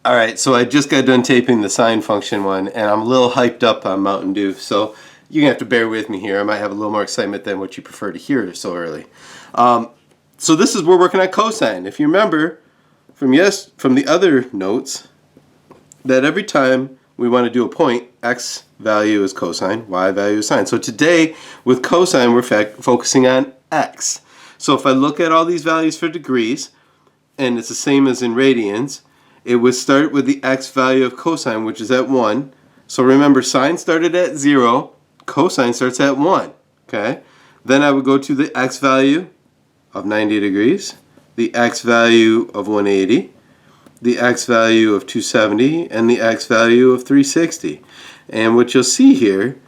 Alright, so I just got done taping the sine function one, and I'm a little hyped up on Mountain Dew, so you're going to have to bear with me here. I might have a little more excitement than what you prefer to hear so early. So this is, we're working on cosine. If you remember from the other notes, that every time we want to do a point, x value is cosine, y value is sine. So today, with cosine, we're focusing on x. So if I look at all these values for degrees, and it's the same as in radians, it would start with the x value of cosine, which is at 1. So remember, sine started at 0, cosine starts at 1. Okay? Then I would go to the x value of 90 degrees, the x value of 180, the x value of 270, and the x value of 360. And what you'll see here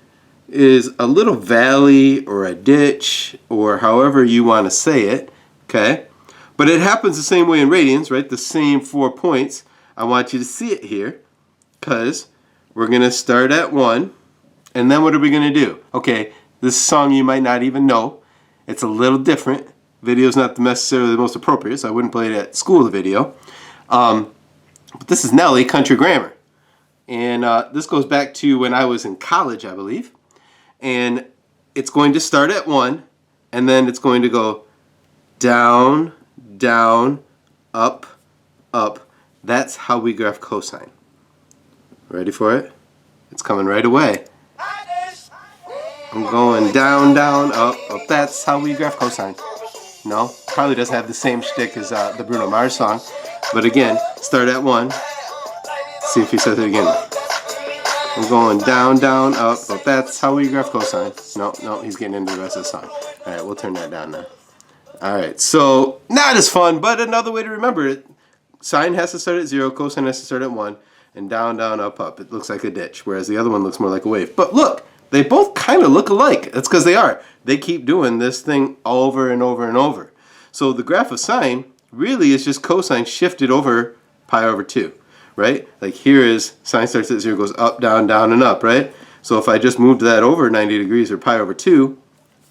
is a little valley or a ditch, or however you want to say it. Okay? But it happens the same way in radians, right? The same 4 points. I want you to see it here, because we're going to start at 1, and then what are we going to do? Okay, this song you might not even know. It's a little different. Video's not necessarily the most appropriate, so I wouldn't play it at school, the video. But this is Nelly, Country Grammar. And this goes back to when I was in college, I believe. And it's going to start at 1, and then it's going to go down, down, up, up. That's how we graph cosine. Ready for it? It's coming right away. I'm going down, down, up, up. That's how we graph cosine. No, probably doesn't have the same shtick as the Bruno Mars song. But again, start at 1. See if he says it again. I'm going down, down, up, up. That's how we graph cosine. No, he's getting into the rest of the song. Alright, we'll turn that down now. Alright, so not as fun, but another way to remember it. Sine has to start at 0, cosine has to start at 1, and down, down, up, up. It looks like a ditch, whereas the other one looks more like a wave. But look, they both kind of look alike. That's because they are. They keep doing this thing over and over and over. So the graph of sine really is just cosine shifted over pi over 2, right? Like here is sine starts at 0, goes up, down, down, and up, right? So if I just moved that over 90 degrees or pi over 2,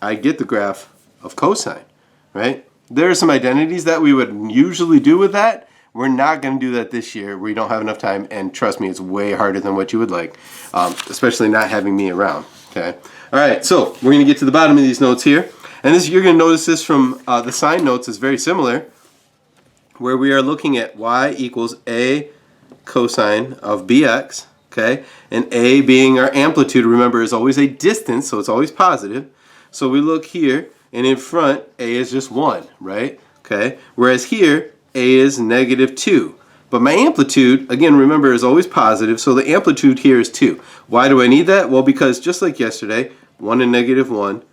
I get the graph of cosine, right? There are some identities that we would usually do with that. We're not going to do that this year. We don't have enough time, and trust me, it's way harder than what you would like, especially not having me around. Okay. All right, so we're going to get to the bottom of these notes here, and this you're going to notice this from the sine notes is very similar, where we are looking at y equals a cosine of bx, okay, and a being our amplitude. Remember, is always a distance, so it's always positive. So we look here, and in front, a is just 1, right? Okay, whereas here, a is negative 2. But my amplitude, again, remember, is always positive, so the amplitude here is 2. Why do I need that? Well, because just like yesterday, 1 and negative 1,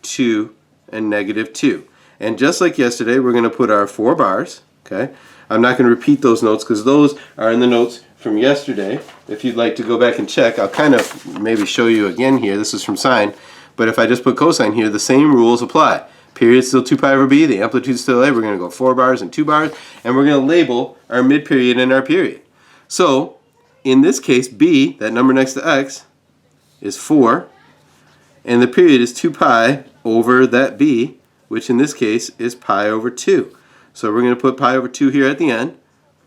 2 and negative 2. And just like yesterday, we're going to put our 4 bars, okay? I'm not going to repeat those notes because those are in the notes from yesterday. If you'd like to go back and check, I'll kind of maybe show you again here. This is from sine. But if I just put cosine here, the same rules apply. Period still 2 pi over b, the amplitude still a. We're going to go 4 bars and 2 bars, and we're going to label our mid-period and our period. So, in this case, b, that number next to x, is 4, and the period is 2 pi over that b, which in this case is pi over 2. So we're going to put pi over 2 here at the end.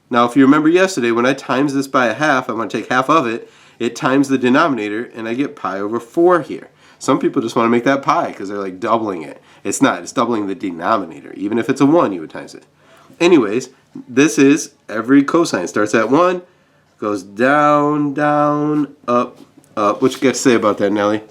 Now, if you remember yesterday, when I times this by a half, I'm going to take half of it, it times the denominator, and I get pi over 4 here. Some people just want to make that pi because they're like doubling it. It's not. It's doubling the denominator. Even if it's a 1, you would times it. Anyways, this is every cosine. Starts at 1, goes down, down, up, up. What you got to say about that, Nelly?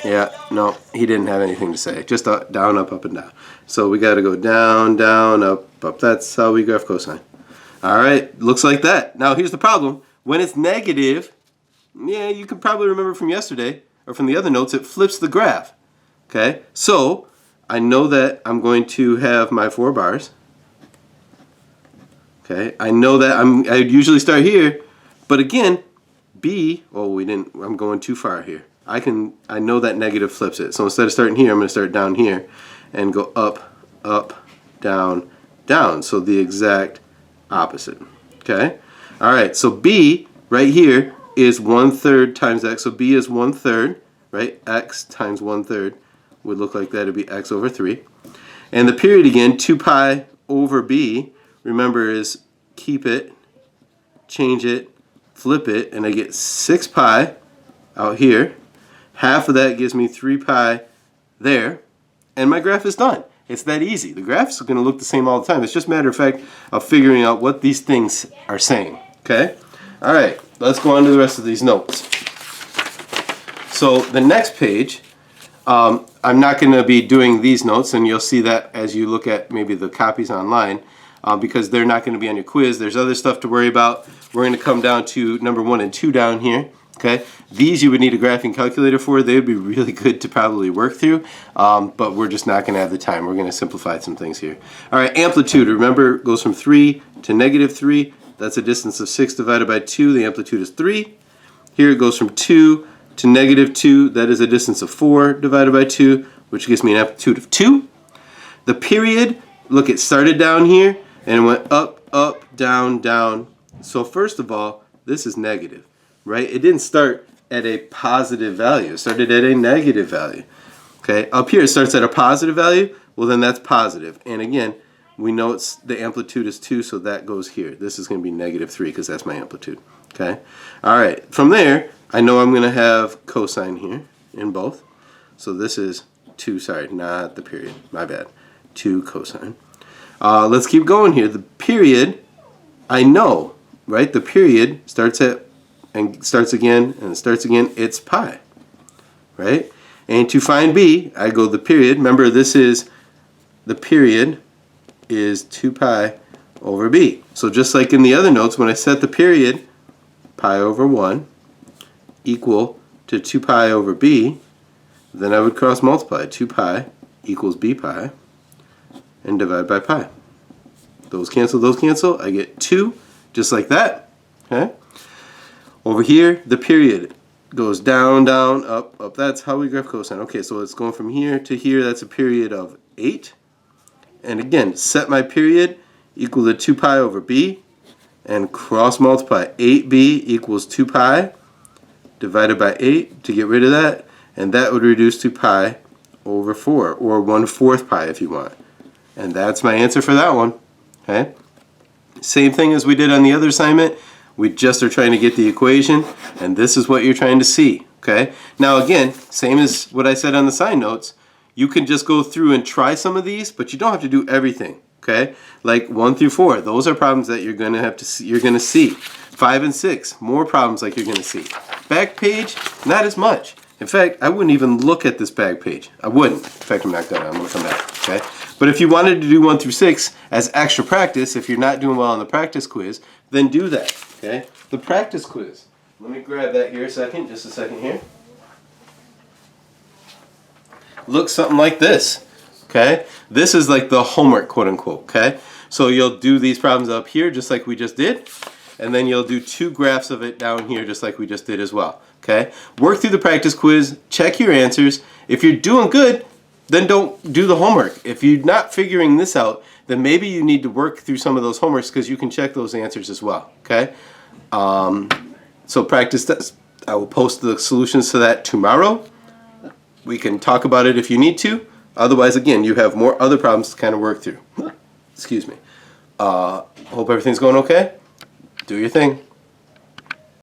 Yeah, no, he didn't have anything to say. Just down, up, and down. So we got to go down, down, up, up. That's how we graph cosine. All right, looks like that. Now here's the problem. When it's negative, yeah, you can probably remember from yesterday or from the other notes, it flips the graph. Okay, so I know that I'm going to have my 4 bars. Okay, I know that I usually start here, but again, b. Oh, I'm going too far here. I know that negative flips it. So instead of starting here, I'm going to start down here and go up, up, down, down. So the exact opposite. Okay. All right, so b right here is 1/3 times x. So b is 1/3, right? X times 1/3 would look like that. It'd be x over 3. And the period again, 2 pi over b, remember, is keep it, change it, flip it, and I get 6 pi out here. Half of that gives me 3 pi there, and my graph is done. It's that easy. The graphs are going to look the same all the time. It's just a matter of fact of figuring out what these things are saying. Okay? All right, let's go on to the rest of these notes. So the next page, I'm not going to be doing these notes, and you'll see that as you look at maybe the copies online, because they're not going to be on your quiz. There's other stuff to worry about. We're going to come down to number 1 and 2 down here. Okay, these you would need a graphing calculator for. They would be really good to probably work through, but we're just not going to have the time. We're going to simplify some things here. All right, amplitude, remember, goes from 3 to -3. That's a distance of 6 divided by 2. The amplitude is 3. Here it goes from 2 to -2. That is a distance of 4 divided by 2, which gives me an amplitude of 2. The period, look, it started down here and it went up, up, down, down. So first of all, this is negative. Right? It didn't start at a positive value. It started at a negative value. Okay? Up here it starts at a positive value. Well, then that's positive. And again, we know it's the amplitude is 2, so that goes here. This is going to be -3 because that's my amplitude. Okay? All right. From there, I know I'm going to have cosine here in both. So this is 2, sorry, not the period. My bad. 2 cosine. Let's keep going here. The period, I know, right? The period starts at and starts again, and starts again, it's pi, right? And to find b, I go the period. Remember, this is, the period is 2 pi over b. So just like in the other notes, when I set the period, pi over 1 equal to 2 pi over b, then I would cross multiply. 2 pi equals b pi, and divide by pi. Those cancel, I get 2, just like that, okay? Over here, the period goes down, down, up, up. That's how we graph cosine. Okay, so it's going from here to here. That's a period of 8. And again, set my period equal to 2 pi over b, and cross multiply. 8b equals 2 pi divided by 8 to get rid of that, and that would reduce to pi over 4, or 1/4 pi if you want. And that's my answer for that one. Okay? Same thing as we did on the other assignment. We just are trying to get the equation, and this is what you're trying to see. Okay? Now again, same as what I said on the sign notes, you can just go through and try some of these, but you don't have to do everything. Okay? Like 1 through 4, those are problems that you're going to have to see. You're going to see 5 and 6, more problems like you're going to see. Back page, not as much. In fact, I wouldn't even look at this back page. I wouldn't. In fact, I'm not gonna. I'm gonna come back. Okay? But if you wanted to do 1 through 6 as extra practice, if you're not doing well on the practice quiz, then do that. Okay? The practice quiz. Let me grab that here a second. Just a second here. Looks something like this. Okay? This is like the homework, quote unquote. Okay? So you'll do these problems up here, just like we just did, and then you'll do 2 graphs of it down here, just like we just did as well. Okay? Work through the practice quiz, check your answers. If you're doing good, then don't do the homework. If you're not figuring this out, then maybe you need to work through some of those homeworks because you can check those answers as well. Okay? So practice this. I will post the solutions to that tomorrow. We can talk about it if you need to. Otherwise, again, you have more other problems to kind of work through. Excuse me. Hope everything's going okay. Do your thing.